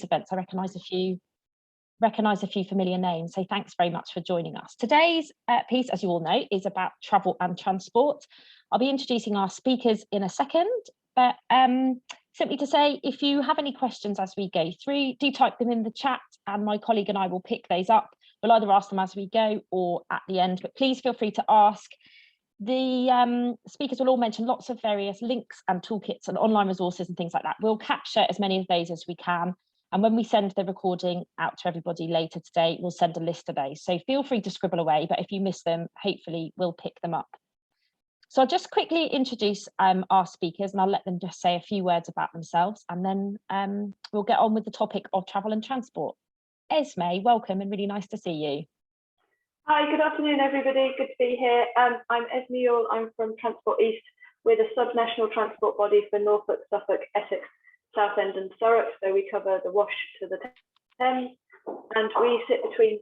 events, I recognise a few familiar names. So thanks very much for joining us. Today's piece, as you all know, is about travel and transport. I'll be introducing our speakers in a second, but simply to say, if you have any questions as we go through, do type them in the chat and my colleague and I will pick those up. We'll either ask them as we go or at the end, but please feel free to ask. The speakers will all mention lots of various links and toolkits and online resources and things like that. We'll capture as many of those as we can. And when we send the recording out to everybody later today, we'll send a list of those. So feel free to scribble away, but if you miss them, hopefully we'll pick them up. So I'll just quickly introduce our speakers and I'll let them just say a few words about themselves, and then we'll get on with the topic of travel and transport. Esme, welcome and really nice to see you. Hi, good afternoon, everybody. Good to be here. I'm Esme Yuill. I'm from Transport East. We're the sub-national transport body for Norfolk, Suffolk, Essex, Southend and Surrey. So we cover the Wash to the Thames. And we sit between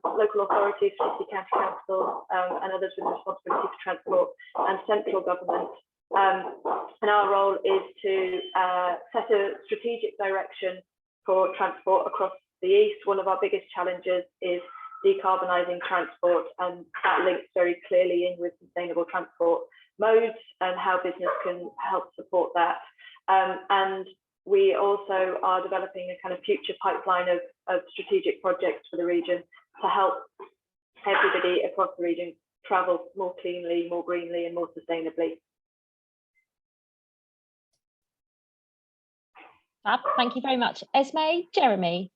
local authorities, city, county council and others with responsibility for transport and central government. And our role is to set a strategic direction for transport across the East. One of our biggest challenges is decarbonising transport, and that links very clearly in with sustainable transport modes and how business can help support that. And we also are developing a kind of future pipeline of strategic projects for the region to help everybody across the region travel more cleanly, more greenly and more sustainably. Thank you very much. Esme, Jeremy.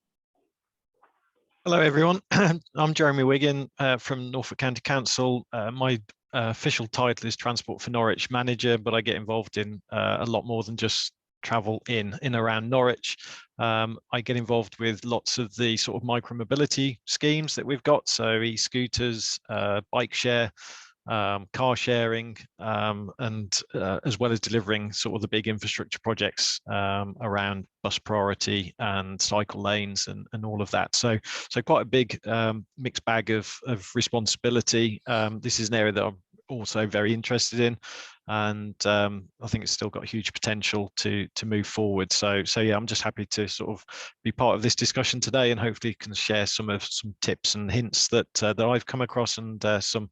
Hello, everyone. I'm Jeremy Wiggin from Norfolk County Council. My official title is Transport for Norwich Manager, but I get involved in a lot more than just travel in around Norwich. I get involved with lots of the sort of micro-mobility schemes that we've got, so e-scooters, bike share, car sharing, and as well as delivering sort of the big infrastructure projects around bus priority and cycle lanes and all of that. So quite a big mixed bag of responsibility. This is an area that I'm also very interested in, and I think it's still got huge potential to move forward. So yeah, I'm just happy to sort of be part of this discussion today, and hopefully can share some tips and hints that I've come across, and some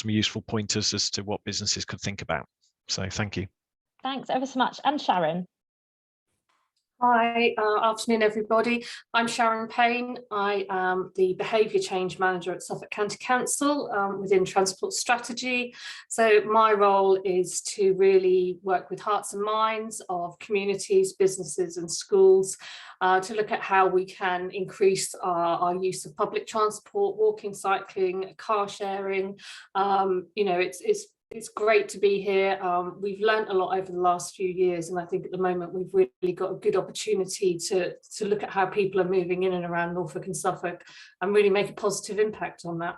useful pointers as to what businesses could think about. So thank you. Thanks ever so much. And Sharon. Hi, afternoon everybody. I'm Sharon Payne. I am the Behaviour Change Manager at Suffolk County Council within Transport Strategy. So my role is to really work with hearts and minds of communities, businesses and schools to look at how we can increase our use of public transport, walking, cycling, car sharing. You know, it's great to be here. We've learned a lot over the last few years, and I think at the moment we've really got a good opportunity to look at how people are moving in and around Norfolk and Suffolk and really make a positive impact on that.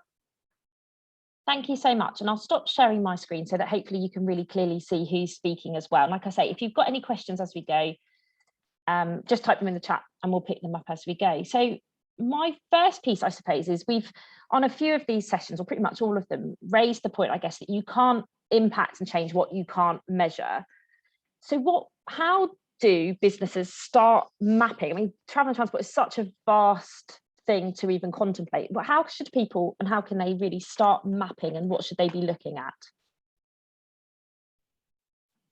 Thank you so much. And I'll stop sharing my screen so that hopefully you can really clearly see who's speaking as well. And like I say, if you've got any questions as we go, just type them in the chat and we'll pick them up as we go. So my first piece, I suppose, is we've, on a few of these sessions, or pretty much all of them, raised the point, I guess, that you can't impact and change what you can't measure. So how do businesses start mapping? I mean, travel and transport is such a vast thing to even contemplate, but how should people and how can they really start mapping, and what should they be looking at?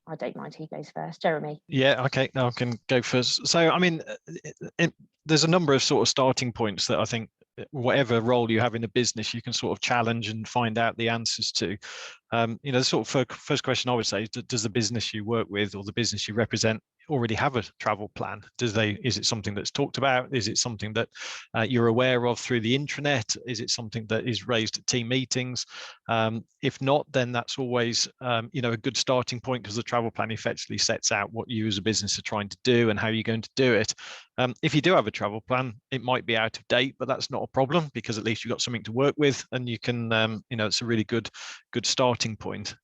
I don't mind who goes first. Jeremy. Yeah, okay, I can go first. So, I mean, there's a number of sort of starting points that I think whatever role you have in a business, you can sort of challenge and find out the answers to. You know, the sort of first question I would say is, does the business you work with or the business you represent already have a travel plan? Is it something that's talked about? Is it something that you're aware of through the intranet? Is it something that is raised at team meetings? If not, then that's always you know, a good starting point, because the travel plan effectively sets out what you as a business are trying to do and how you're going to do it. If you do have a travel plan, it might be out of date, but that's not a problem, because at least you've got something to work with, and you can you know, it's a really good starting point.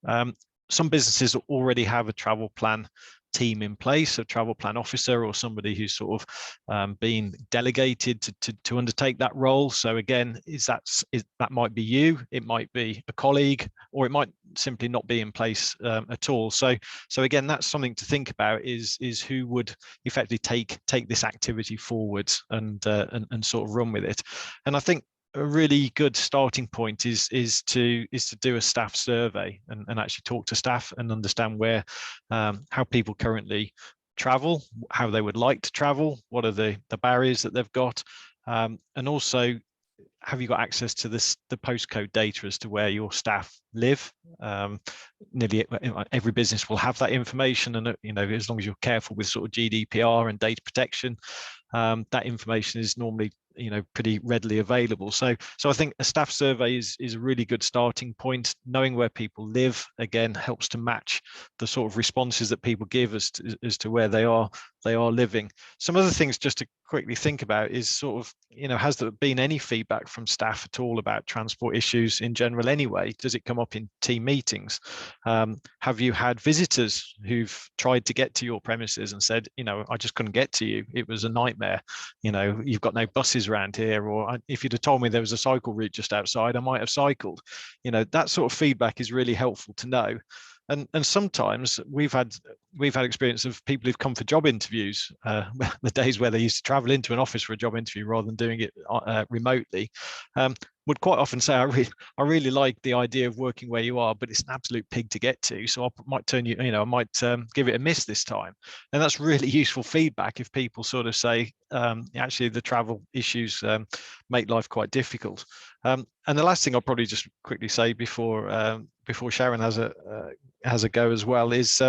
Some businesses already have a travel plan team in place, a travel plan officer or somebody who's sort of been delegated to undertake that role. So again, that might be you, it might be a colleague, or it might simply not be in place at all. So again, that's something to think about, is who would effectively take this activity forward and sort of run with it. And I think a really good starting point is to do a staff survey and actually talk to staff and understand where how people currently travel, how they would like to travel, what are the barriers that they've got, and also have you got access to the postcode data as to where your staff live. Nearly every business will have that information, and as long as you're careful with sort of GDPR and data protection, that information is normally pretty readily available. So I think a staff survey is a really good starting point. Knowing where people live, again, helps to match the sort of responses that people give as to where they are living. Some other things just to quickly think about is sort of, has there been any feedback from staff at all about transport issues in general anyway? Does it come up in team meetings? Have you had visitors who've tried to get to your premises and said, I just couldn't get to you, it was a nightmare, you've got no buses around here, or if you'd have told me there was a cycle route just outside, I might have cycled. That sort of feedback is really helpful to know. And sometimes we've had experience of people who've come for job interviews, the days where they used to travel into an office for a job interview rather than doing it remotely, would quite often say, I really like the idea of working where you are, but it's an absolute pig to get to, so I might I might give it a miss this time. And that's really useful feedback if people sort of say, actually the travel issues make life quite difficult. And the last thing I'll probably just quickly say before Sharon has a go as well is,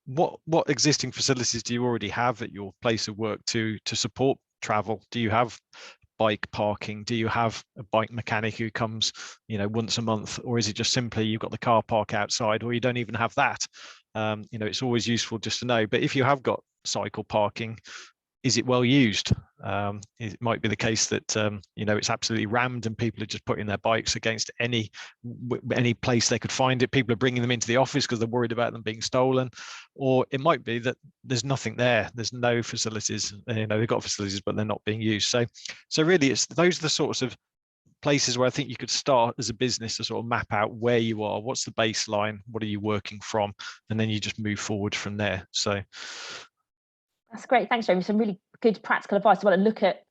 what existing facilities do you already have at your place of work to support travel? Do you have bike parking? Do you have a bike mechanic who comes once a month, or is it just simply you've got the car park outside, or you don't even have that? It's always useful just to know. But if you have got cycle parking, is it well used? It might be the case that it's absolutely rammed and people are just putting their bikes against any place they could find it. People are bringing them into the office because they're worried about them being stolen, or it might be that there's nothing there. There's no facilities. They've got facilities, but they're not being used. So really, those are the sorts of places where I think you could start as a business to sort of map out where you are, what's the baseline, what are you working from, and then you just move forward from there. So. That's great. Thanks, Jeremy. Some really good practical advice. Well, look at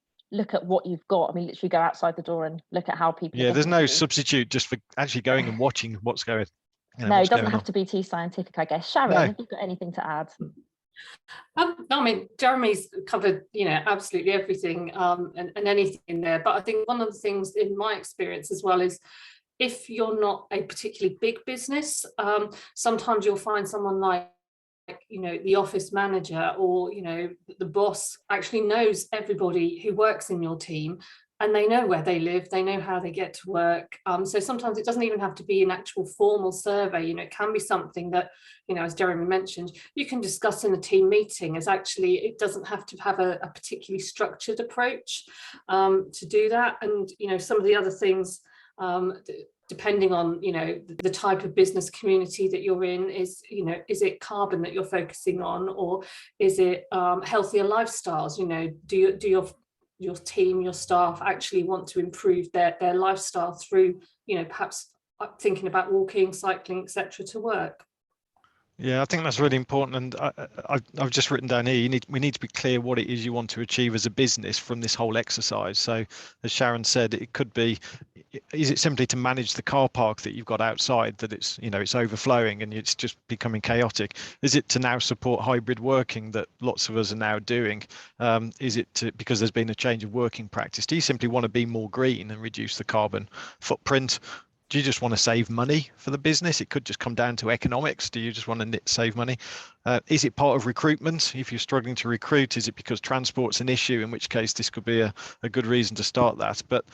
what you've got. I mean, literally go outside the door and look at how people. Yeah, there's no substitute just for actually going and watching what's going. No, it doesn't have to be too scientific, I guess. Sharon, have you got anything to add? I mean, Jeremy's covered, absolutely everything and anything in there. But I think one of the things in my experience as well is, if you're not a particularly big business, sometimes you'll find someone like the office manager or the boss actually knows everybody who works in your team, and they know where they live, they know how they get to work. So sometimes it doesn't even have to be an actual formal survey. It can be something that, as Jeremy mentioned, you can discuss in a team meeting, as actually it doesn't have to have a particularly structured approach to do that. And some of the other things, depending on the type of business community that you're in, is it carbon that you're focusing on, or is it healthier lifestyles? Do your team, your staff actually want to improve their lifestyle through perhaps thinking about walking, cycling, etc. to work? Yeah, I think that's really important, and I've just written down here, we need to be clear what it is you want to achieve as a business from this whole exercise. So as Sharon said, it could be, is it simply to manage the car park that you've got outside, that it's it's overflowing and it's just becoming chaotic? Is it to now support hybrid working that lots of us are now doing? Is it because there's been a change of working practice? Do you simply want to be more green and reduce the carbon footprint? Do you just want to save money for the business? It could just come down to economics. Do you just want to save money? Is it part of recruitment? If you're struggling to recruit, is it because transport's an issue? In which case, this could be a good reason to start that. But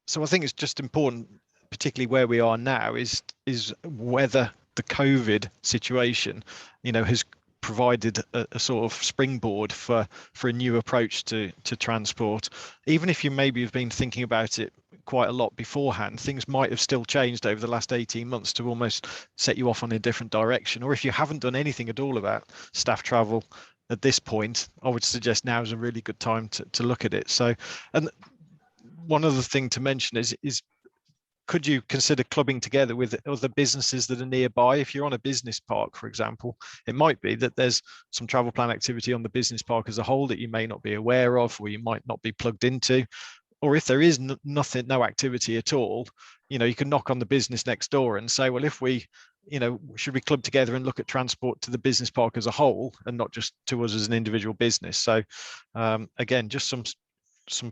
so I think it's just important, particularly where we are now, is whether the COVID situation, has provided a sort of springboard for a new approach to transport. Even if you maybe have been thinking about it quite a lot beforehand, things might have still changed over the last 18 months to almost set you off on a different direction. Or if you haven't done anything at all about staff travel at this point, I would suggest now is a really good time to look at it. So, and one other thing to mention is could you consider clubbing together with other businesses that are nearby? If you're on a business park, for example, it might be that there's some travel plan activity on the business park as a whole that you may not be aware of, or you might not be plugged into. Or if there is nothing, no activity at all, you know, you can knock on the business next door and say, well, if we, you know, should we club together and look at transport to the business park as a whole and not just to us as an individual business? So again, just some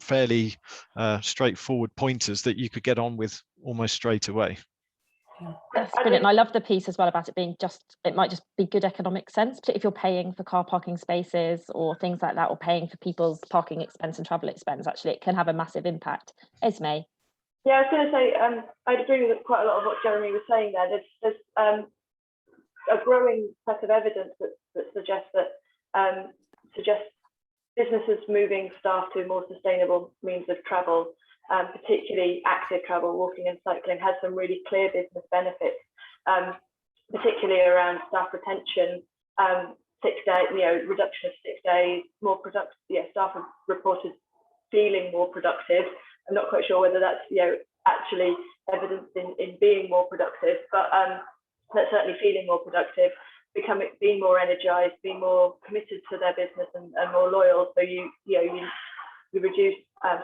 fairly straightforward pointers that you could get on with almost straight away. That's brilliant. And I love the piece as well about it being it might just be good economic sense, particularly if you're paying for car parking spaces or things like that, or paying for people's parking expense and travel expense. Actually, it can have a massive impact. Esme? Yeah, I was going to say, I'd agree with quite a lot of what Jeremy was saying there. There's a growing set of evidence that suggests businesses moving staff to more sustainable means of travel, particularly active travel, walking and cycling, has some really clear business benefits, particularly around staff retention, sick day, reduction of sick days, more productive. Staff have reported feeling more productive. I'm not quite sure whether that's actually evidence in being more productive, but that's certainly feeling more productive, being more energized, being more committed to their business and more loyal. So you reduce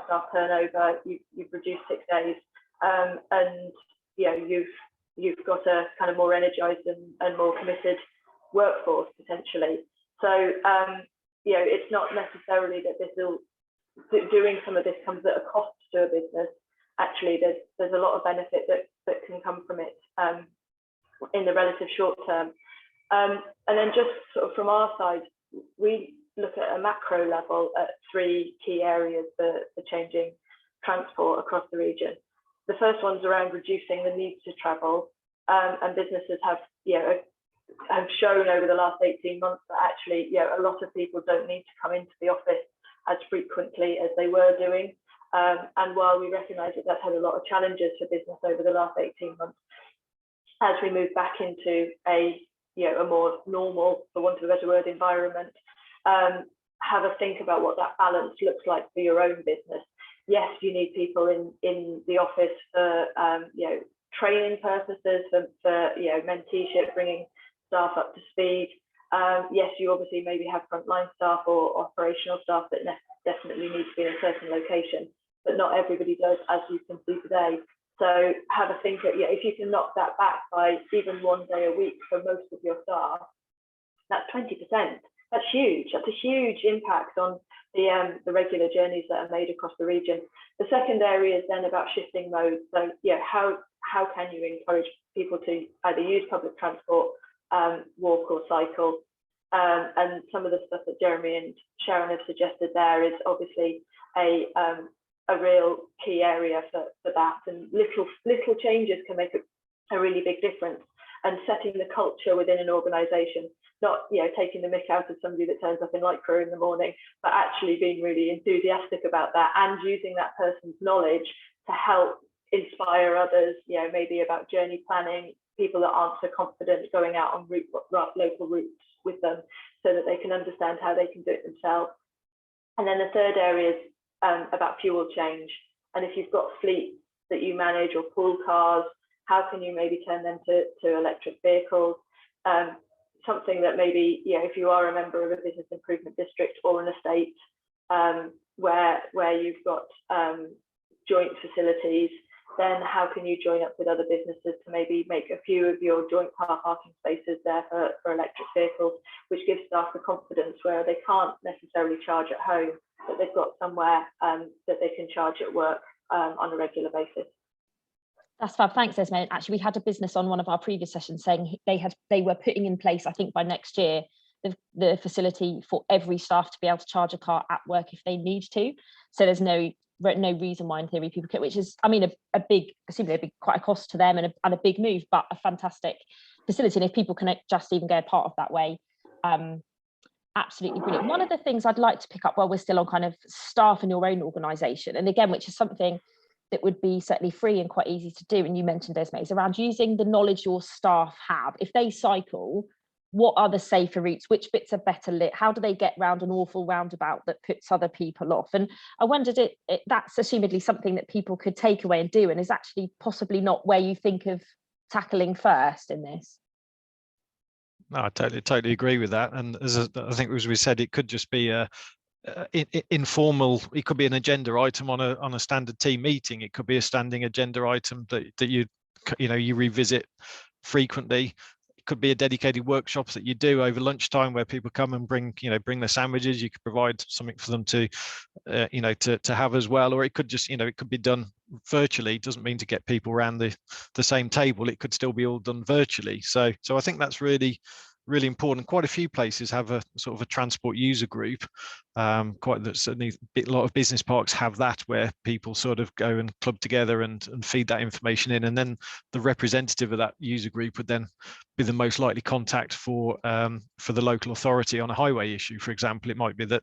staff turnover, you've reduced sick days, and you've got a kind of more energized and more committed workforce potentially. So it's not necessarily that doing some of this comes at a cost to a business. Actually, there's a lot of benefit that can come from it in the relative short term. And then just sort of from our side, we look at a macro level at three key areas for changing transport across the region. The first one's around reducing the need to travel, and businesses have shown over the last 18 months that actually a lot of people don't need to come into the office as frequently as they were doing. And while we recognise that that's had a lot of challenges for business over the last 18 months, as we move back into a more normal, for want of a better word, environment, have a think about what that balance looks like for your own business. Yes, you need people in the office for training purposes, for mentorship, bringing staff up to speed. Yes, you obviously maybe have frontline staff or operational staff that definitely need to be in a certain location, but not everybody does, as you can see today. So have a think at, if you can knock that back by even 1 day a week for most of your staff, that's 20%. That's huge. That's a huge impact on the regular journeys that are made across the region. The second area is then about shifting modes. So how can you encourage people to either use public transport, walk or cycle? And some of the stuff that Jeremy and Sharon have suggested there is obviously a real key area for that, and little changes can make a really big difference. And setting the culture within an organisation, not taking the mick out of somebody that turns up in lycra in the morning, but actually being really enthusiastic about that and using that person's knowledge to help inspire others. Maybe about journey planning, people that aren't so confident going out on local routes with them, so that they can understand how they can do it themselves. And then the third area is about fuel change. And if you've got fleets that you manage or pool cars, how can you maybe turn them to electric vehicles? Something that maybe, if you are a member of a business improvement district or an estate where you've got joint facilities, then how can you join up with other businesses to maybe make a few of your joint car parking spaces there for electric vehicles, which gives staff the confidence where they can't necessarily charge at home, but they've got somewhere that they can charge at work on a regular basis. That's fab. Thanks, Esme. Actually, we had a business on one of our previous sessions saying they were putting in place, I think by next year, the facility for every staff to be able to charge a car at work if they need to. So there's no reason why in theory people could, which is, I mean, quite a cost to them and a big move, but a fantastic facility. And if people can just even go a part of that way, absolutely brilliant. One of the things I'd like to pick up while we're still on kind of staff in your own organisation, and again, which is something that would be certainly free and quite easy to do, and you mentioned Esme, is around using the knowledge your staff have. If they cycle, what are the safer routes? Which bits are better lit? How do they get round an awful roundabout that puts other people off? And I wondered, that's assumedly something that people could take away and do, and is actually possibly not where you think of tackling first in this. No, I totally agree with that. And I think, as we said, it could just be a informal. It could be an agenda item on a standard team meeting. It could be a standing agenda item that you revisit frequently. It could be a dedicated workshops that you do over lunchtime where people come and bring their sandwiches. You could provide something for them to have as well, or it could just it could be done virtually. It doesn't mean to get people around the same table. It could still be all done virtually. So I think that's really important. Quite a few places have a sort of a transport user group. Certainly a lot of business parks have that, where people sort of go and club together and feed that information in, and then the representative of that user group would then be the most likely contact for the local authority on a highway issue. For example, it might be that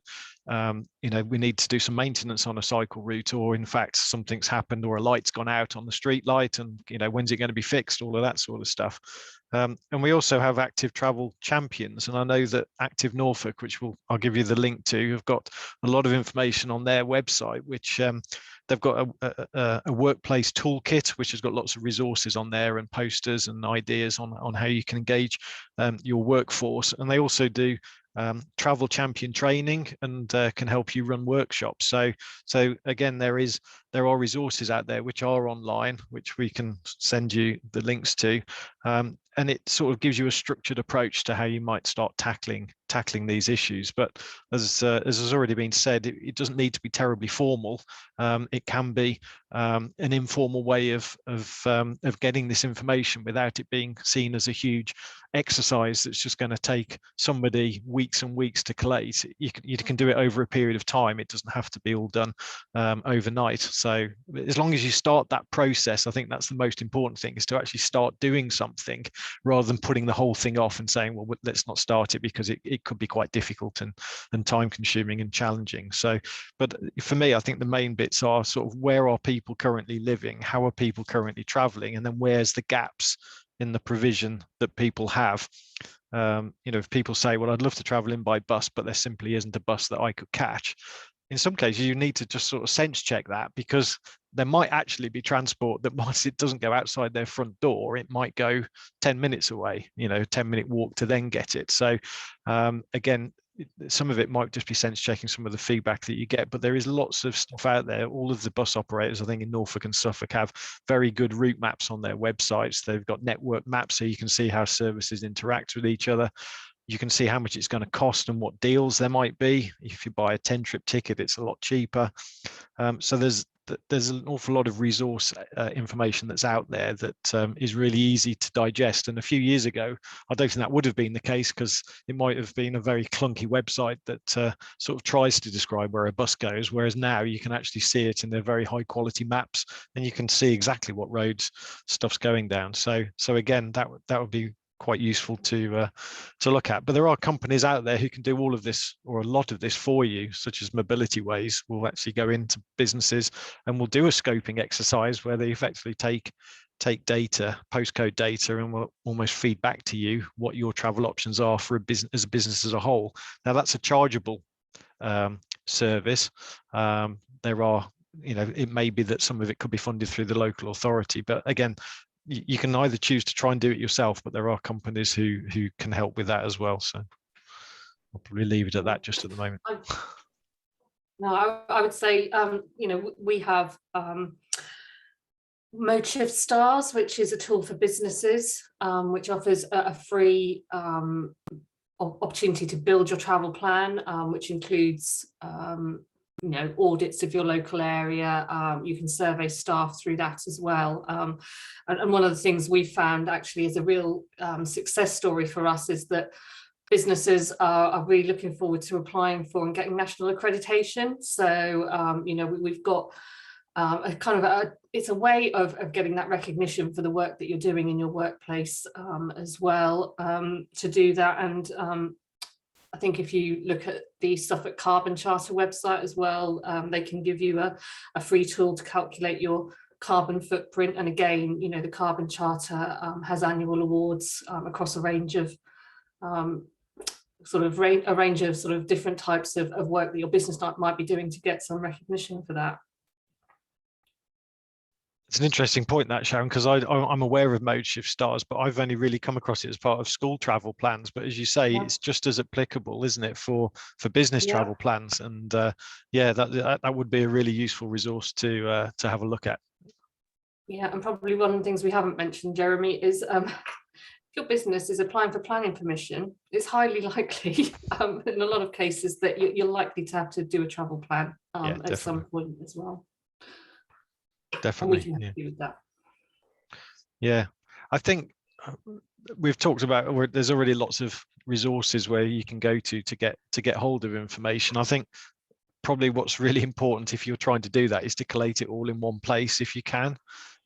we need to do some maintenance on a cycle route, or in fact something's happened, or a light's gone out on the street light, and when's it going to be fixed, all of that sort of stuff. And we also have active travel champions, and I know that Active Norfolk, which I'll give you the link to, have got a lot of information on their website, which they've got a workplace toolkit, which has got lots of resources on there and posters and ideas on how you can engage your workforce. And they also do travel champion training and can help you run workshops. So again, there are resources out there which are online, which we can send you the links to, and it sort of gives you a structured approach to how you might start tackling these issues. But as has already been said, it doesn't need to be terribly formal. It can be an informal way of getting this information without it being seen as a huge exercise that's just going to take somebody weeks and weeks to collate. You can do it over a period of time. It doesn't have to be all done overnight. So as long as you start that process, I think that's the most important thing, is to actually start doing something rather than putting the whole thing off and saying, well, let's not start it, because it could be quite difficult and time consuming and challenging. So, but for me, I think the main bits are sort of, where are people currently living? How are people currently traveling? And then where's the gaps in the provision that people have? If people say, well, I'd love to travel in by bus, but there simply isn't a bus that I could catch. In some cases, you need to just sort of sense check that, because there might actually be transport that, once it doesn't go outside their front door, it might go 10 minutes away, 10-minute walk to then get it. So again, some of it might just be sense checking some of the feedback that you get, but there is lots of stuff out there. All of the bus operators, I think in Norfolk and Suffolk, have very good route maps on their websites. They've got network maps, so you can see how services interact with each other. You can see how much it's going to cost and what deals there might be. If you buy a 10-trip ticket, it's a lot cheaper. So there's an awful lot of resource information that's out there that is really easy to digest. And a few years ago, I don't think that would have been the case, because it might have been a very clunky website that sort of tries to describe where a bus goes, whereas now you can actually see it in their very high quality maps, and you can see exactly what roads stuff's going down. So again, that would be quite useful to look at. But there are companies out there who can do all of this, or a lot of this, for you, such as Mobility Ways. Will actually go into businesses and will do a scoping exercise where they effectively take data, postcode data, and will almost feed back to you what your travel options are for a business as a whole. Now, that's a chargeable service. There are, it may be that some of it could be funded through the local authority, but again, you can either choose to try and do it yourself, but there are companies who can help with that as well. So I'll probably leave it at that just at the moment. No, I would say, we have ModeShift Stars, which is a tool for businesses, which offers a free opportunity to build your travel plan, which includes audits of your local area. You can survey staff through that as well. And one of the things we found actually is a real success story for us is that businesses are really looking forward to applying for and getting national accreditation. So, we've got a kind of it's a way of getting that recognition for the work that you're doing in your workplace as well, to do that. And I think if you look at the Suffolk Carbon Charter website as well, they can give you a free tool to calculate your carbon footprint. And again, you know, the Carbon Charter has annual awards across a range of sort of different types of work that your business might be doing to get some recognition for that. It's an interesting point, that, Sharon, because I'm aware of mode shift stars, but I've only really come across it as part of school travel plans. But as you say, Yeah. it's just as applicable, isn't it, for business Yeah. travel plans? And yeah, that would be a really useful resource to have a look at. Yeah, and probably one of the things we haven't mentioned, Jeremy, is if your business is applying for planning permission, it's highly likely in a lot of cases that you're likely to have to do a travel plan at some point as well. Definitely. And we can help you with that. Yeah, I think we've talked about, there's already lots of resources where you can go to get hold of information. I think probably what's really important if you're trying to do that is to collate it all in one place if you can,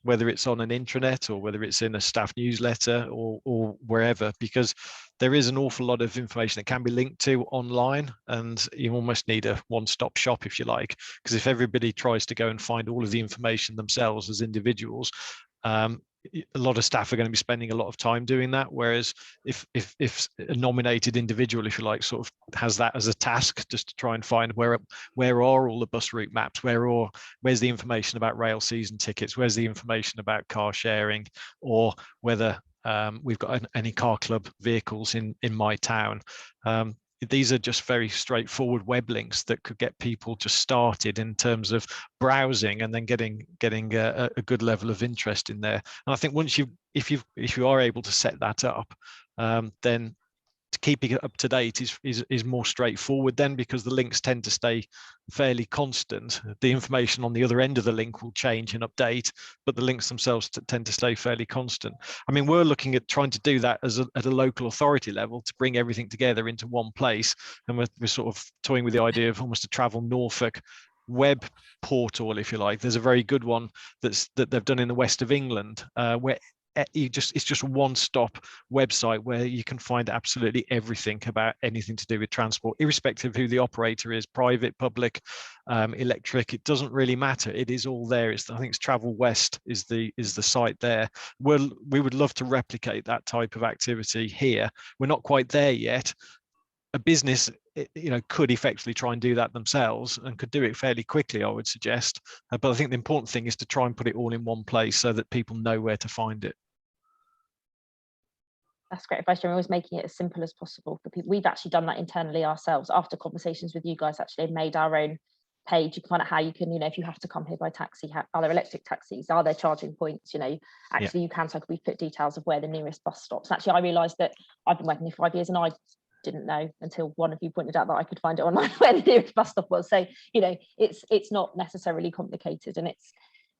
whether it's on an intranet or whether it's in a staff newsletter or wherever, because there is an awful lot of information that can be linked to online, and you almost need a one-stop shop, if you like, because if everybody tries to go and find all of the information themselves as individuals, a lot of staff are going to be spending a lot of time doing that. Whereas if a nominated individual, if you like, sort of has that as a task, just to try and find where are all the bus route maps, where's the information about rail season tickets, where's the information about car sharing, or whether we've got any car club vehicles in my town. These are just very straightforward web links that could get people just started in terms of browsing and then getting a good level of interest in there. And I think once if you are able to set that up, then keeping it up to date is more straightforward then, because the links tend to stay fairly constant. The information on the other end of the link will change and update, but the links themselves tend to stay fairly constant. I mean, we're looking at trying to do that at a local authority level to bring everything together into one place, and we're sort of toying with the idea of almost a Travel Norfolk web portal, if you like. There's a very good one that they've done in the west of England, where it's just a one-stop website where you can find absolutely everything about anything to do with transport, irrespective of who the operator is, private, public, electric. It doesn't really matter. It is all there. I think it's Travel West is the site there. We would love to replicate that type of activity here. We're not quite there yet. A business, could effectively try and do that themselves and could do it fairly quickly, I would suggest. But I think the important thing is to try and put it all in one place so that people know where to find it. That's great advice, Jeremy. Always making it as simple as possible for people. We've actually done that internally ourselves after conversations with you guys. Actually made our own page. You can find out how you can, if you have to come here by taxi, are there electric taxis? Are there charging points? Actually you can. So we put details of where the nearest bus stops. Actually, I realised that I've been working here 5 years and I didn't know until one of you pointed out that I could find it online where the nearest bus stop was. So it's not necessarily complicated, and it's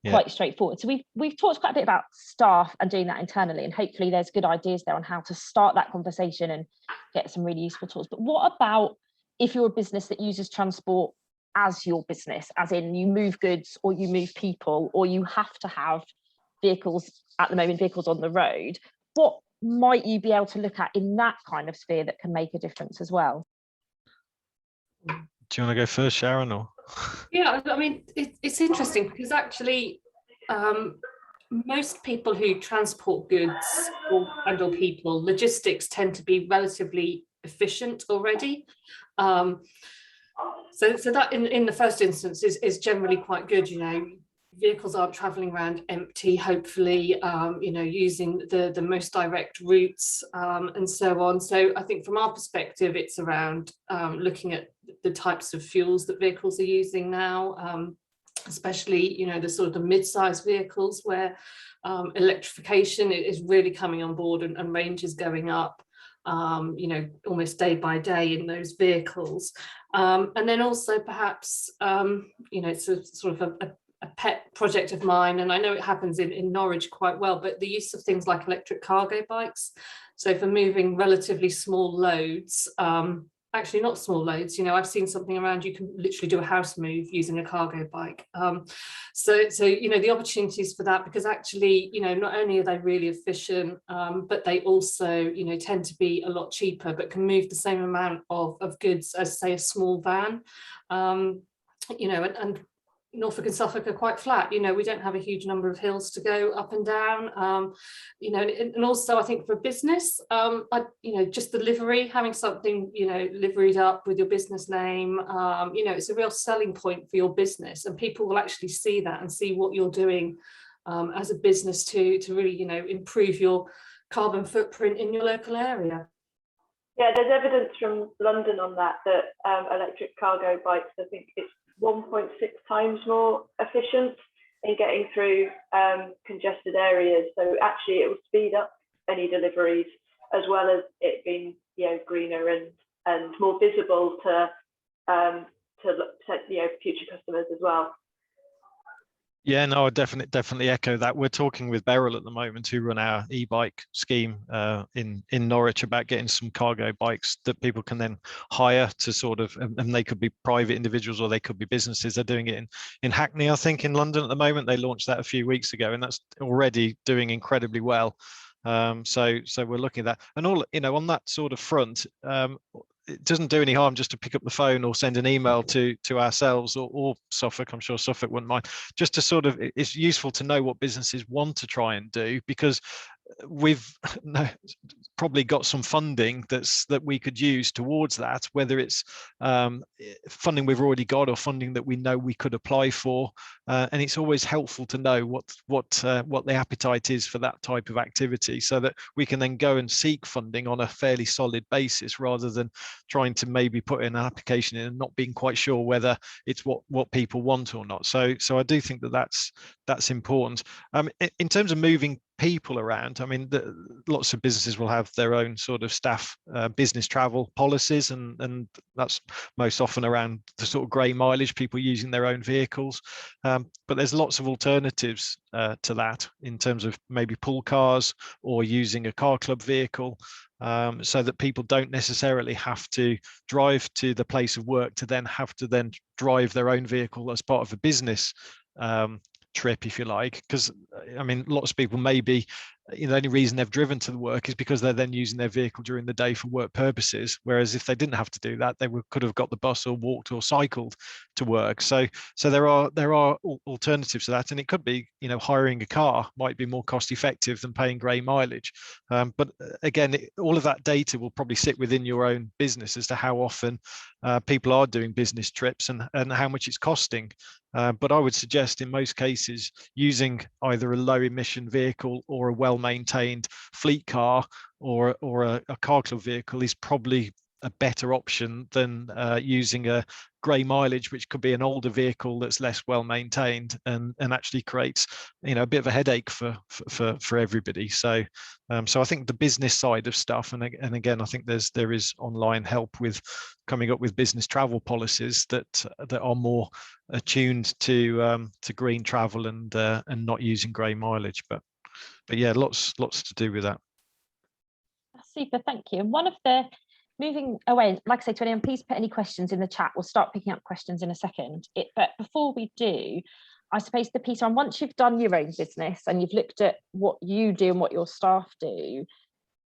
quite straightforward. So we've talked quite a bit about staff and doing that internally, and hopefully there's good ideas there on how to start that conversation and get some really useful tools. But what about if you're a business that uses transport as your business, as in you move goods or you move people, or you have to have vehicles at the moment, vehicles on the road? What might you be able to look at in that kind of sphere that can make a difference as well? Do you want to go first, Sharon? Or yeah, I mean, it's interesting because actually most people who transport goods or people, logistics tend to be relatively efficient already. So that in the first instance is generally quite good. Vehicles aren't traveling around empty, hopefully, using the most direct routes and so on. So I think from our perspective, it's around looking at the types of fuels that vehicles are using now, especially, the sort of the mid-sized vehicles where electrification is really coming on board and range is going up, almost day by day in those vehicles. And then also perhaps, it's a sort of a pet project of mine, and I know it happens in Norwich quite well, but the use of things like electric cargo bikes. So for moving relatively small loads, actually not small loads. You know, I've seen something around, you can literally do a house move using a cargo bike. So you know, the opportunities for that, because actually, you know, not only are they really efficient, but they also, you know, tend to be a lot cheaper, but can move the same amount of goods as, say, a small van. You know, and Norfolk and Suffolk are quite flat. You know, we don't have a huge number of hills to go up and down. You know, and also I think for business, you know, just the livery, having something, you know, liveried up with your business name, you know, it's a real selling point for your business, and people will actually see that and see what you're doing as a business to really, you know, improve your carbon footprint in your local area. Yeah, there's evidence from London on that electric cargo bikes, I think it's 1.6 times more efficient in getting through congested areas. So actually it will speed up any deliveries, as well as it being, you know, greener and more visible to you know, future customers as well. Yeah, no, I definitely echo that. We're talking with Beryl at the moment, who run our e-bike scheme in Norwich, about getting some cargo bikes that people can then hire to sort of, and they could be private individuals or they could be businesses. They're doing it in Hackney, I think, in London at the moment. They launched that a few weeks ago, and that's already doing incredibly well. So we're looking at that, and all, you know, on that sort of front. It doesn't do any harm just to pick up the phone or send an email to ourselves or Suffolk. I'm sure Suffolk wouldn't mind, just to sort of, it's useful to know what businesses want to try and do, because we've probably got some funding that we could use towards that, whether it's funding we've already got or funding that we know we could apply for, and it's always helpful to know what the appetite is for that type of activity, so that we can then go and seek funding on a fairly solid basis, rather than trying to maybe put in an application in and not being quite sure whether it's what people want or not. So I do think that's important. In terms of moving people around, I mean, lots of businesses will have their own sort of staff business travel policies, and that's most often around the sort of grey mileage, people using their own vehicles, but there's lots of alternatives to that, in terms of maybe pool cars or using a car club vehicle, so that people don't necessarily have to drive to the place of work to then have to drive their own vehicle as part of a business trip, if you like. Because I mean, lots of people maybe, you know, the only reason they've driven to the work is because they're then using their vehicle during the day for work purposes, whereas if they didn't have to do that, they could have got the bus or walked or cycled to work. So there are alternatives to that, and it could be, you know, hiring a car might be more cost effective than paying grey mileage, but again, all of that data will probably sit within your own business as to how often people are doing business trips and how much it's costing. But I would suggest in most cases using either a low emission vehicle or a well-maintained fleet car or a car club vehicle is probably a better option than using a grey mileage, which could be an older vehicle that's less well maintained and actually creates, you know, a bit of a headache for everybody. So I think the business side of stuff, and again, I think there is online help with coming up with business travel policies that are more attuned to green travel and not using grey mileage. But yeah, lots to do with that. Super, thank you. And one of the, moving away, like I say to anyone, please put any questions in the chat. We'll start picking up questions in a second. But before we do, I suppose the piece on, once you've done your own business and you've looked at what you do and what your staff do,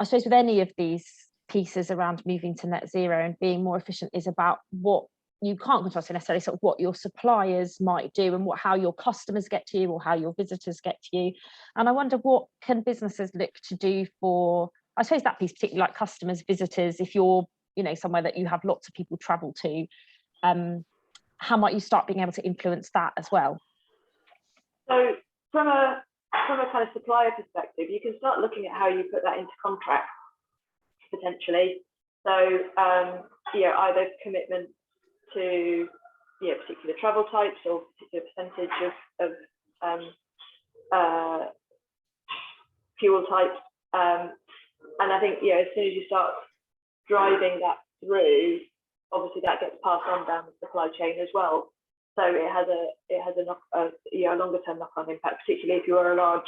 I suppose with any of these pieces around moving to net zero and being more efficient is about what you can't control, so necessarily sort of what your suppliers might do and how your customers get to you or how your visitors get to you. And I wonder, what can businesses look to do for, I suppose, that piece, particularly like customers, visitors, if you're, you know, somewhere that you have lots of people travel to, how might you start being able to influence that as well? So from a kind of supplier perspective, you can start looking at how you put that into contracts potentially. So either commitment to particular travel types or particular percentage of fuel types. And I think, as soon as you start driving that through, obviously that gets passed on down the supply chain as well. So it has a longer term knock-on impact, particularly if you are a large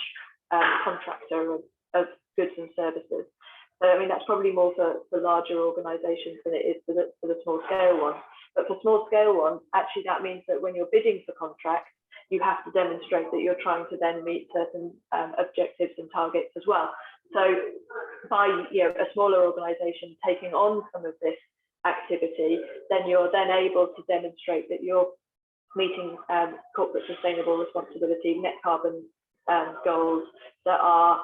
contractor of goods and services. So I mean, that's probably more for larger organisations than it is for the small scale ones. But for small scale ones, actually that means that when you're bidding for contracts, you have to demonstrate that you're trying to then meet certain objectives and targets as well. So by a smaller organisation taking on some of this activity, then you're then able to demonstrate that you're meeting corporate sustainable responsibility, net carbon goals that are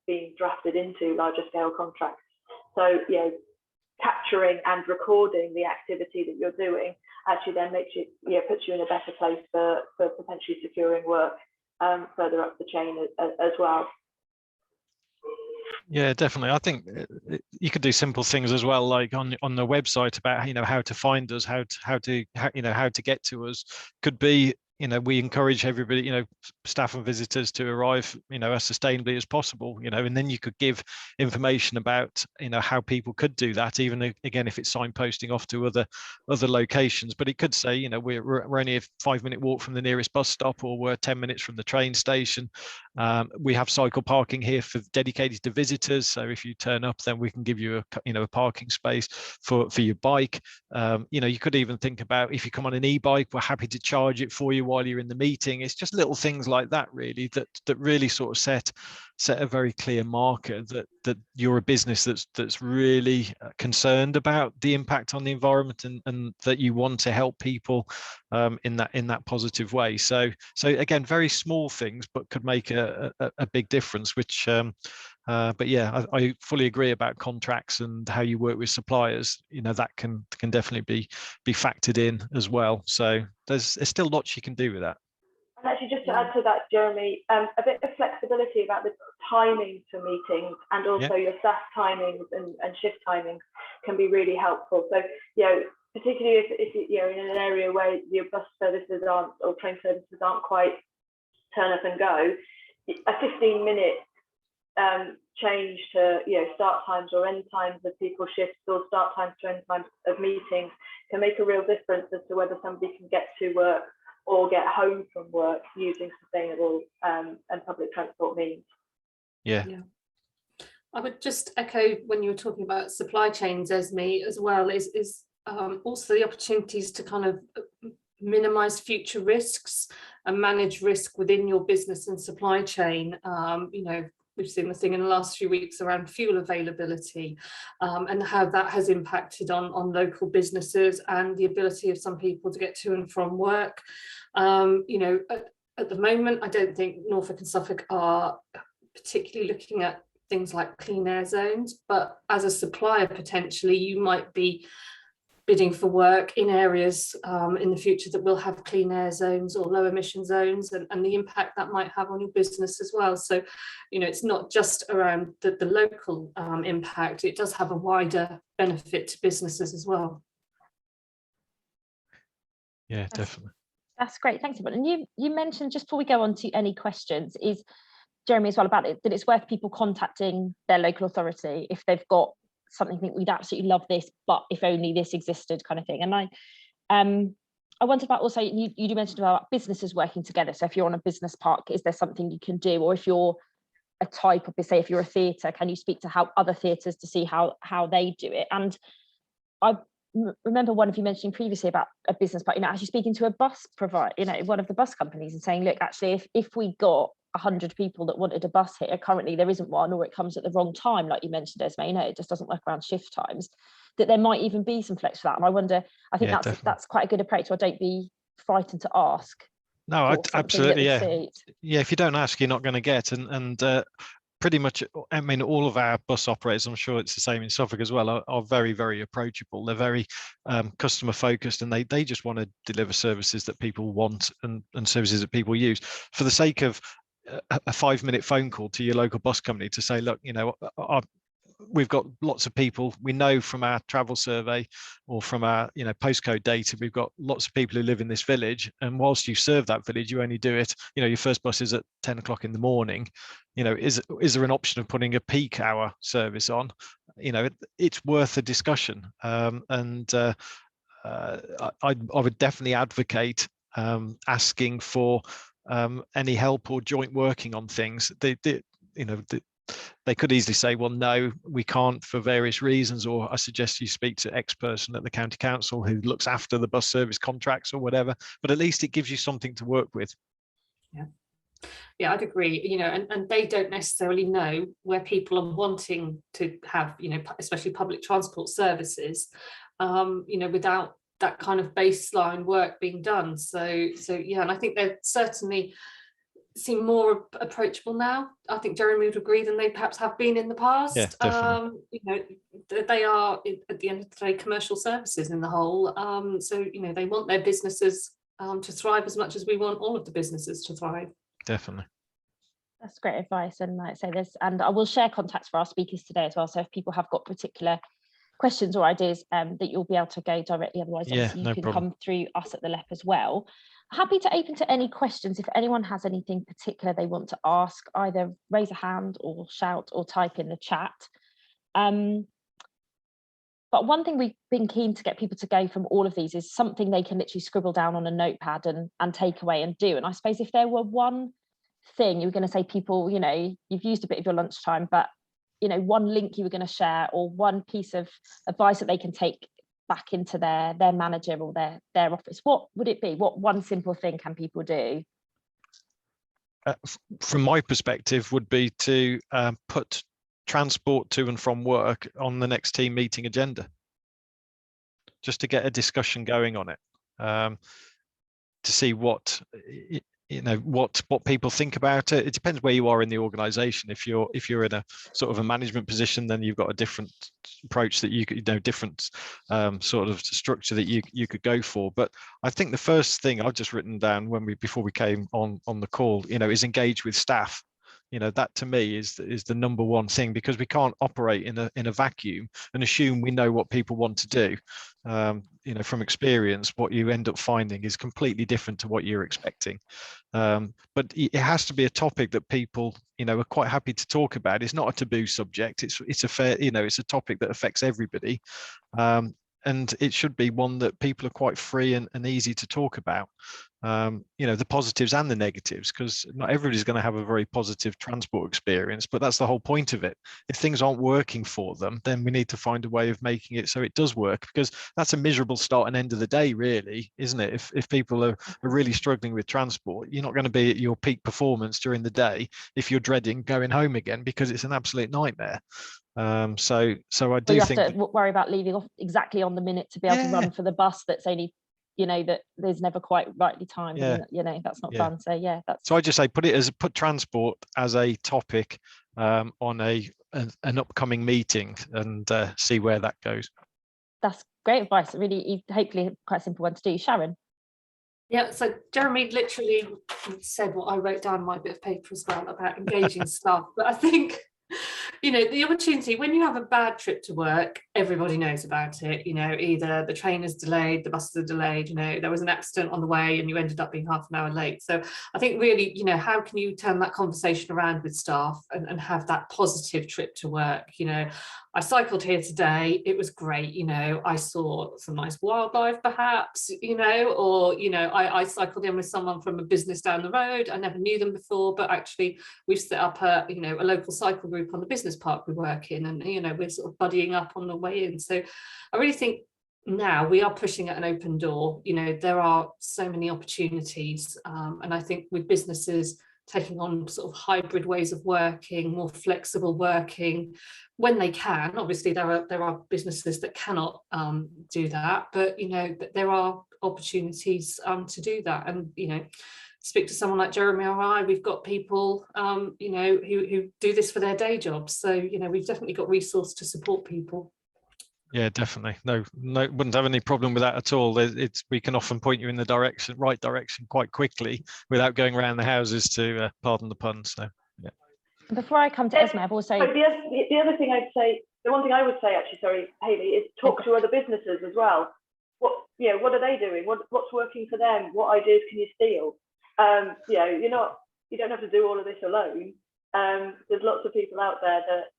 being drafted into larger scale contracts. So capturing and recording the activity that you're doing actually then makes you puts you in a better place for potentially securing work further up the chain as well. Yeah, definitely. I think you could do simple things as well, like on the website about how to find us, how to get to us. Could be we encourage everybody, staff and visitors to arrive, as sustainably as possible, and then you could give information about, how people could do that, even again, if it's signposting off to other locations. But it could say, we're only a 5-minute walk from the nearest bus stop, or we're 10 minutes from the train station. We have cycle parking here dedicated to visitors. So if you turn up, then we can give you a parking space for your bike. You could even think about, if you come on an e-bike, we're happy to charge it for you while you're in the meeting. It's just little things like that, really, that really sort of set a very clear marker that you're a business that's really concerned about the impact on the environment, and that you want to help people in that positive way. So again, very small things, but could make a big difference. Which but yeah, I fully agree about contracts and how you work with suppliers. That can definitely be factored in as well. So there's still lots you can do with that. And actually, just to add to that, Jeremy, a bit of flexibility about the timing for meetings, and also your staff timings and shift timings can be really helpful. So, particularly if you're in an area where your bus services aren't, or train services aren't quite turn up and go, a 15-minute change to start times or end times of people's shifts, or start times to end times of meetings, can make a real difference as to whether somebody can get to work or get home from work using sustainable and public transport means. Yeah. I would just echo, when you were talking about supply chains, Esme, as well, is also the opportunities to kind of minimize future risks and manage risk within your business and supply chain. We've seen the thing in the last few weeks around fuel availability, and how that has impacted on local businesses and the ability of some people to get to and from work. At the moment, I don't think Norfolk and Suffolk are particularly looking at things like clean air zones, but as a supplier, potentially you might be bidding for work in areas in the future that will have clean air zones or low emission zones, and the impact that might have on your business as well. So, it's not just around the local impact, it does have a wider benefit to businesses as well. Yeah, definitely. That's great, thanks everyone. And you mentioned, just before we go on to any questions, is Jeremy as well, about it, that it's worth people contacting their local authority if they've got something, think we'd absolutely love this, but if only this existed, kind of thing. And I wondered about also, you mentioned about businesses working together. So if you're on a business park, is there something you can do? Or if you're a type of, say, if you're a theatre, can you speak to how other theatres to see how they do it? And I remember one of you mentioning previously about a business park, actually speaking to a bus provider, one of the bus companies, and saying, look, actually, if we got 100 people that wanted a bus here, currently there isn't one, or it comes at the wrong time, like you mentioned, Esme, it just doesn't work around shift times, that there might even be some flex for that. And I wonder, I think that's quite a good approach, or don't be frightened to ask. No, absolutely, yeah. If you don't ask, you're not going to get. And pretty much, I mean, all of our bus operators, I'm sure it's the same in Suffolk as well, are very, very approachable. They're very customer focused, and they just want to deliver services that people want and services that people use. For the sake of a 5-minute phone call to your local bus company to say, look, we've got lots of people, we know from our travel survey or from our postcode data, we've got lots of people who live in this village, and whilst you serve that village, you only do it, your first bus is at 10 o'clock in the morning. Is there an option of putting a peak hour service on? It's worth a discussion. And I would definitely advocate asking for any help or joint working on things. they could easily say, well, no, we can't for various reasons, or I suggest you speak to X person at the county council who looks after the bus service contracts or whatever, but at least it gives you something to work with. Yeah, I'd agree, and they don't necessarily know where people are wanting to have, especially public transport services, without that kind of baseline work being done. So yeah, and I think they're certainly seem more approachable now. I think Jeremy would agree than they perhaps have been in the past. Yeah, definitely. They are at the end of the day commercial services in the whole. So they want their businesses to thrive as much as we want all of the businesses to thrive. Definitely. That's great advice, and like I say, this, and I will share contacts for our speakers today as well. So if people have got particular questions or ideas, that you'll be able to go directly. Otherwise, obviously, you can come through us at the LEP as well. Happy to open to any questions. If anyone has anything particular they want to ask, either raise a hand or shout or type in the chat. But one thing we've been keen to get people to go from all of these is something they can literally scribble down on a notepad and take away and do. And I suppose if there were one thing you were going to say, people, you've used a bit of your lunchtime, but one link you were going to share, or one piece of advice that they can take back into their manager or their office, what would it be? What one simple thing can people do? From my perspective, would be to put transport to and from work on the next team meeting agenda, just to get a discussion going on it, to see what what people think about it. It depends where you are in the organization. If you're in a sort of a management position, then you've got a different approach that you could, different sort of structure that you could go for. But I think the first thing I've just written down before we came on the call, is engage with staff. That to me is the number one thing, because we can't operate in a vacuum and assume we know what people want to do. From experience, what you end up finding is completely different to what you're expecting. But it has to be a topic that people, are quite happy to talk about. It's not a taboo subject. It's a fair, it's a topic that affects everybody. And it should be one that people are quite free and easy to talk about. The positives and the negatives, because not everybody's going to have a very positive transport experience, but that's the whole point of it. If things aren't working for them, then we need to find a way of making it so it does work, because that's a miserable start and end of the day, really, isn't it? If people are really struggling with transport, you're not going to be at your peak performance during the day if you're dreading going home again, because it's an absolute nightmare. So I do think you have to worry about leaving off exactly on the minute to be able to run for the bus that's only, that there's never quite rightly timed. And, that's not fun. So so I just say put transport as a topic on an upcoming meeting, and see where that goes. That's great advice. Really, hopefully quite a simple one to do. Sharon. Yeah, so Jeremy literally said what I wrote down in my bit of paper as well about engaging staff. But I think the opportunity, when you have a bad trip to work, everybody knows about it. Either the train is delayed, the buses are delayed, there was an accident on the way and you ended up being half an hour late. So I think really, how can you turn that conversation around with staff and have that positive trip to work? I cycled here today, it was great. I saw some nice wildlife perhaps, or I cycled in with someone from a business down the road. I never knew them before, but actually we've set up a local cycle group on the business park we work in, and we're sort of buddying up on the way in. So I really think now we are pushing at an open door. There are so many opportunities, and I think with businesses taking on sort of hybrid ways of working, more flexible working when they can. Obviously there are businesses that cannot do that, but there are opportunities to do that. And speak to someone like Jeremy or I, we've got people who do this for their day jobs, so we've definitely got resource to support people. Yeah, definitely. No, wouldn't have any problem with that at all. We can often point you in the right direction quite quickly without going around the houses, to pardon the pun. So yeah. Before I come to Esme, I've also the other thing I'd say, the one thing I would say actually, sorry, Hayley, is talk to other businesses as well. What are they doing? What's working for them? What ideas can you steal? You don't have to do all of this alone. There's lots of people out there that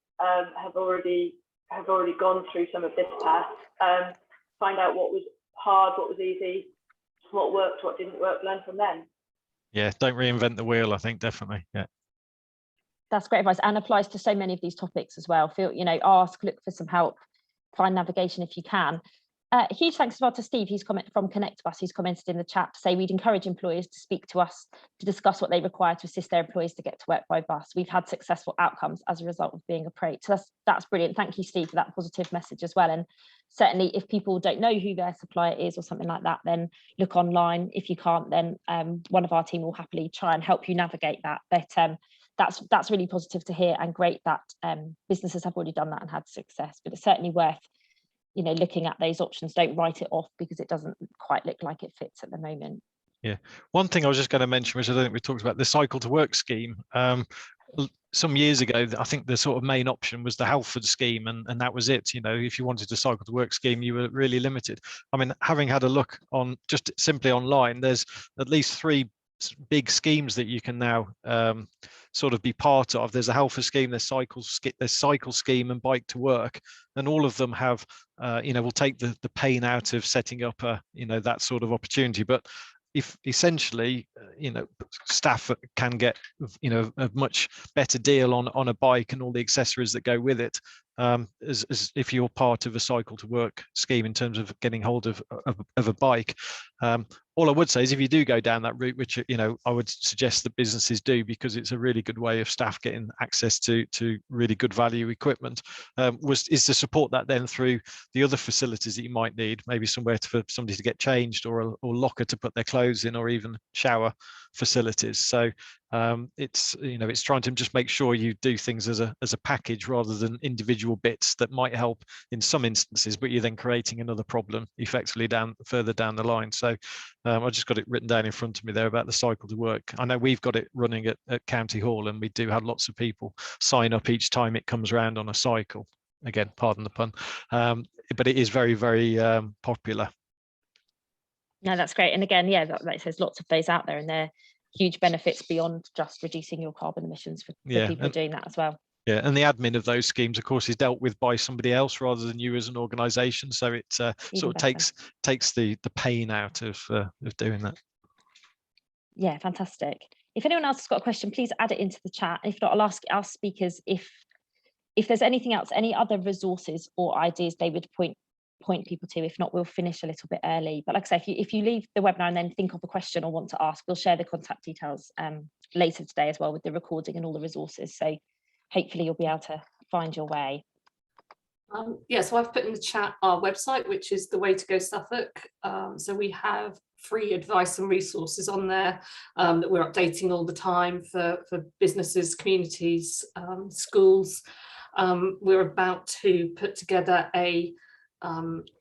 have already gone through some of this path. Find out what was hard, what was easy, what worked, what didn't work, learn from them. Yeah, don't reinvent the wheel, I think, definitely. Yeah. That's great advice, and applies to so many of these topics as well. Feel, ask, look for some help, find navigation if you can. Huge thanks as well to Steve, who's commented from Connect Us, who's commented in the chat to say we'd encourage employers to speak to us to discuss what they require to assist their employees to get to work by bus. We've had successful outcomes as a result of being approached. So that's brilliant. Thank you, Steve, for that positive message as well. And certainly if people don't know who their supplier is or something like that, then look online. If you can't, then one of our team will happily try and help you navigate that. But that's really positive to hear, and great that businesses have already done that and had success. But it's certainly worth looking at those options. Don't write it off because it doesn't quite look like it fits at the moment. Yeah, one thing I was just going to mention, which I don't think we talked about, the Cycle to Work scheme. Some years ago, I think the sort of main option was the Halford scheme, and that was it. If you wanted a Cycle to Work scheme, you were really limited. I mean, having had a look on just simply online, there's at least 3 big schemes that you can now sort of be part of. There's a Halford scheme, there's cycle scheme, and Bike to Work, and all of them have will take the pain out of setting up a that sort of opportunity. But if essentially staff can get a much better deal on a bike and all the accessories that go with it, as if you're part of a Cycle to Work scheme in terms of getting hold of a bike. All I would say is, if you do go down that route, which I would suggest that businesses do, because it's a really good way of staff getting access to really good value equipment, is to support that then through the other facilities that you might need, maybe somewhere for somebody to get changed, or a locker to put their clothes in, or even shower facilities. So it's trying to just make sure you do things as a package rather than individual bits that might help in some instances, but you're then creating another problem effectively further down the line. So I just got it written down in front of me there about the Cycle to Work. I know we've got it running at County Hall, and we do have lots of people sign up each time it comes around on a cycle. Again, pardon the pun, but it is very, very popular. No, that's great. And again, yeah, like there's lots of those out there, and they're huge benefits beyond just reducing your carbon emissions for people doing that as well. Yeah, and the admin of those schemes, of course, is dealt with by somebody else rather than you as an organisation. So it sort of takes the pain out of doing that. Yeah, fantastic. If anyone else has got a question, please add it into the chat. If not, I'll ask our speakers if there's anything else, any other resources or ideas they would point people to. If not, we'll finish a little bit early. But like I say, if you leave the webinar and then think of a question or want to ask, we'll share the contact details later today as well, with the recording and all the resources. So hopefully you'll be able to find your way. So I've put in the chat our website, which is The Way to Go Suffolk. So we have free advice and resources on there that we're updating all the time for businesses, communities, schools. We're about to put together a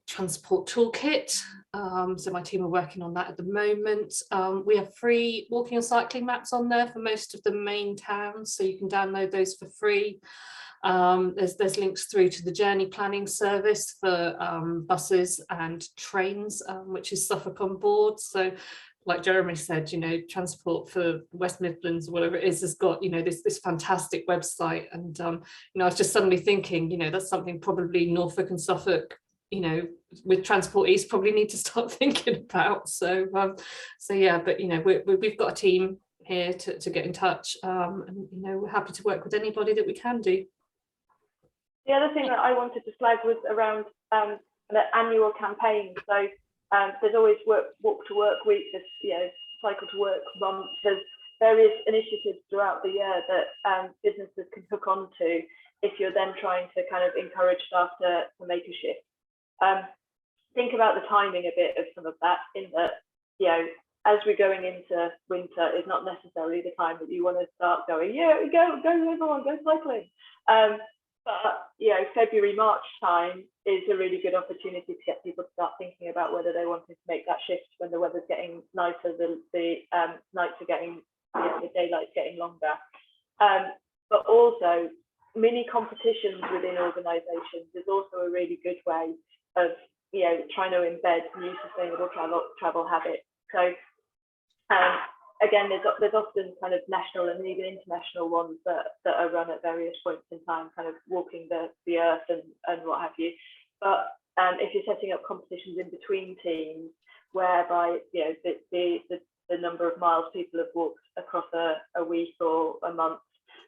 transport toolkit. So my team are working on that at the moment. We have free walking and cycling maps on there for most of the main towns, so you can download those for free. There's links through to the journey planning service for buses and trains, which is Suffolk on board. So like Jeremy said, transport for West Midlands, or whatever it is, has got, this fantastic website. And, I was just suddenly thinking, that's something probably Norfolk and Suffolk, with Transport East probably need to start thinking about. So yeah, but, we've got a team here to get in touch, and, we're happy to work with anybody that we can do. The other thing that I wanted to flag was around the annual campaign. So there's always walk to work week, there's cycle to work month. There's various initiatives throughout the year that businesses can hook onto if you're then trying to kind of encourage staff to make a shift. Think about the timing a bit of some of that, in that as we're going into winter is not necessarily the time that you want to start going, go everyone, go cycling. But February, March time is a really good opportunity to get people to start thinking about whether they wanted to make that shift when the weather's getting nicer, the nights are getting, the daylight's getting longer. But also mini competitions within organisations is also a really good way of trying to embed new sustainable travel habits. So again, there's often kind of national and even international ones that are run at various points in time, kind of walking the earth and what have you. But if you're setting up competitions in between teams, whereby the number of miles people have walked across a week or a month,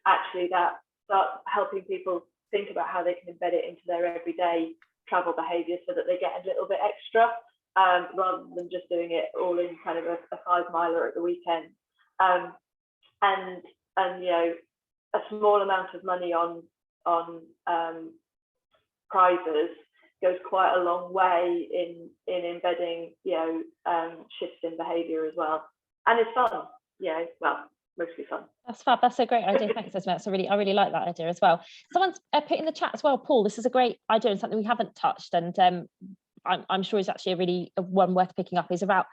actually that starts helping people think about how they can embed it into their everyday travel behaviour so that they get a little bit extra, rather than just doing it all in kind of a 5-miler at the weekend. And you know, a small amount of money on prizes goes quite a long way in embedding, you know, shifts in behaviour as well, and it's fun, you know, well, mostly fun. That's fab. That's a great idea. Thanks, Esme. I really like that idea as well. Someone's put in the chat as well, Paul. This is a great idea and something we haven't touched, and I'm sure is actually one worth picking up, is about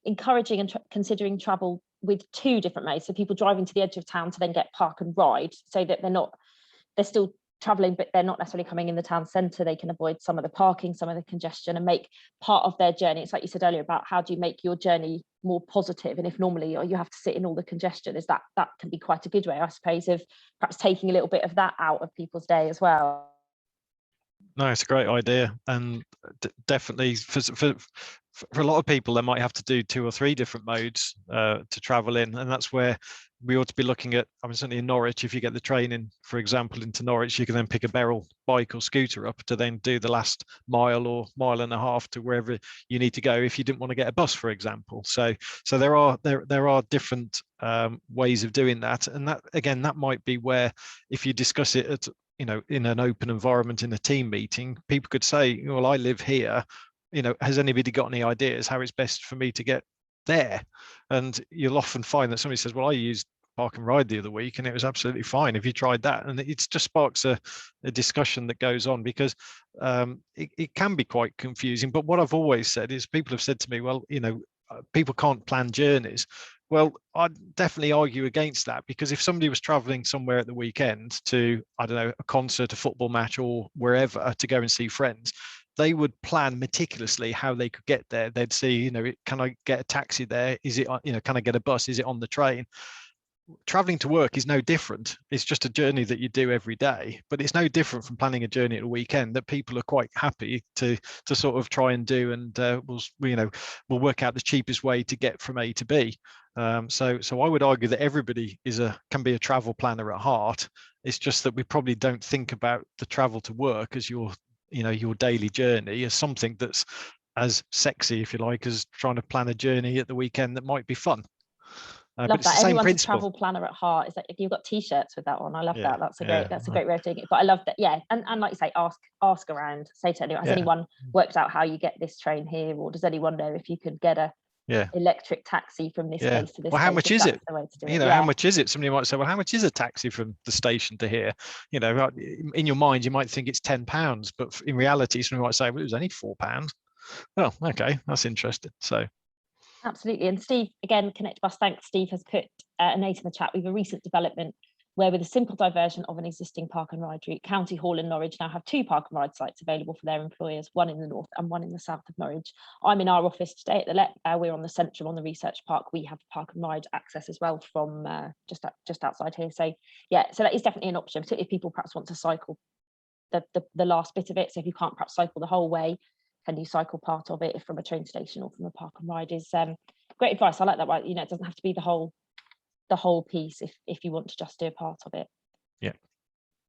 encouraging and considering travel with 2 different modes. So people driving to the edge of town to then get park and ride, so that they're still traveling, but they're not necessarily coming in the town centre. They can avoid some of the parking, some of the congestion, and make part of their journey. It's like you said earlier about how do you make your journey more positive, and if normally you have to sit in all the congestion, is that can be quite a good way, I suppose, of perhaps taking a little bit of that out of people's day as well. No, it's a great idea, and definitely for a lot of people, they might have to do 2 or 3 different modes to travel in, and that's where we ought to be looking at. I mean, certainly in Norwich, if you get the train in, for example, into Norwich, you can then pick a Beryl bike or scooter up to then do the last mile or mile and a half to wherever you need to go if you didn't want to get a bus, for example. So there are different ways of doing that, and that again, that might be where, if you discuss it at, you know, in an open environment in a team meeting, people could say, well, I live here, you know, has anybody got any ideas how it's best for me to get there? And you'll often find that somebody says, well, I used park and ride the other week and it was absolutely fine. Have you tried that? And it just sparks a discussion that goes on, because it can be quite confusing. But what I've always said is, people have said to me, well, you know, people can't plan journeys. Well, I'd definitely argue against that, because if somebody was traveling somewhere at the weekend to, I don't know, a concert, a football match, or wherever, to go and see friends, they would plan meticulously how they could get there. They'd see, you know, can I get a taxi there? Is it, you know, can I get a bus? Is it on the train? Traveling to work is no different. It's just a journey that you do every day, but it's no different from planning a journey at a weekend that people are quite happy to sort of try and do, and we'll work out the cheapest way to get from A to B. So I would argue that everybody can be a travel planner at heart. It's just that we probably don't think about the travel to work as your daily journey as something that's as sexy, if you like, as trying to plan a journey at the weekend that might be fun. Love that. Everyone's a travel planner at heart. Is that if you've got t-shirts with that on? I love that. That's a great way of doing it. But I love that. Yeah, and like you say, ask around. Say to anyone, has anyone worked out how you get this train here, or does anyone know if you could get a electric taxi from this place to this? Well, how much is it? How much is it? Somebody might say, well, how much is a taxi from the station to here? You know, in your mind, you might think it's £10, but in reality, somebody might say, well, it was only £4. Well, okay, that's interesting. So. Absolutely. And Steve, again, Connect Bus, thanks. Steve has put a note in the chat. We have a recent development where, with a simple diversion of an existing park and ride route, County Hall and Norwich now have 2 park and ride sites available for their employers, one in the north and one in the south of Norwich. I'm in our office today at the LEP. We're on the Central, on the Research Park. We have park and ride access as well from just outside here. So so that is definitely an option, particularly if people perhaps want to cycle the last bit of it. So if you can't perhaps cycle the whole way, can you cycle part of it from a train station or from a park and ride? Is great advice. I like that. Right, you know, it doesn't have to be the whole piece if you want to just do a part of it. Yeah.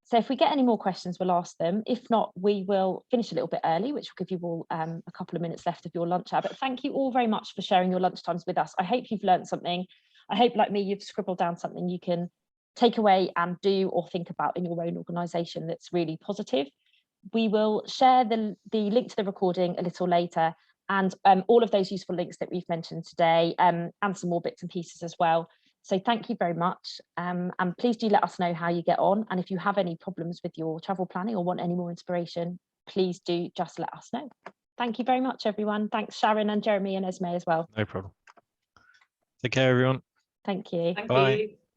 So if we get any more questions, we'll ask them. If not, we will finish a little bit early, which will give you all a couple of minutes left of your lunch hour. But thank you all very much for sharing your lunchtimes with us. I hope you've learned something. I hope, like me, you've scribbled down something you can take away and do or think about in your own organisation that's really positive. We will share the link to the recording a little later, and all of those useful links that we've mentioned today, and some more bits and pieces as well. So thank you very much, and please do let us know how you get on, and if you have any problems with your travel planning or want any more inspiration, please do just let us know. Thank you very much, everyone. Thanks, Sharon and Jeremy and Esme as well. No problem. Take care, everyone. Thank you. Thank Bye. you.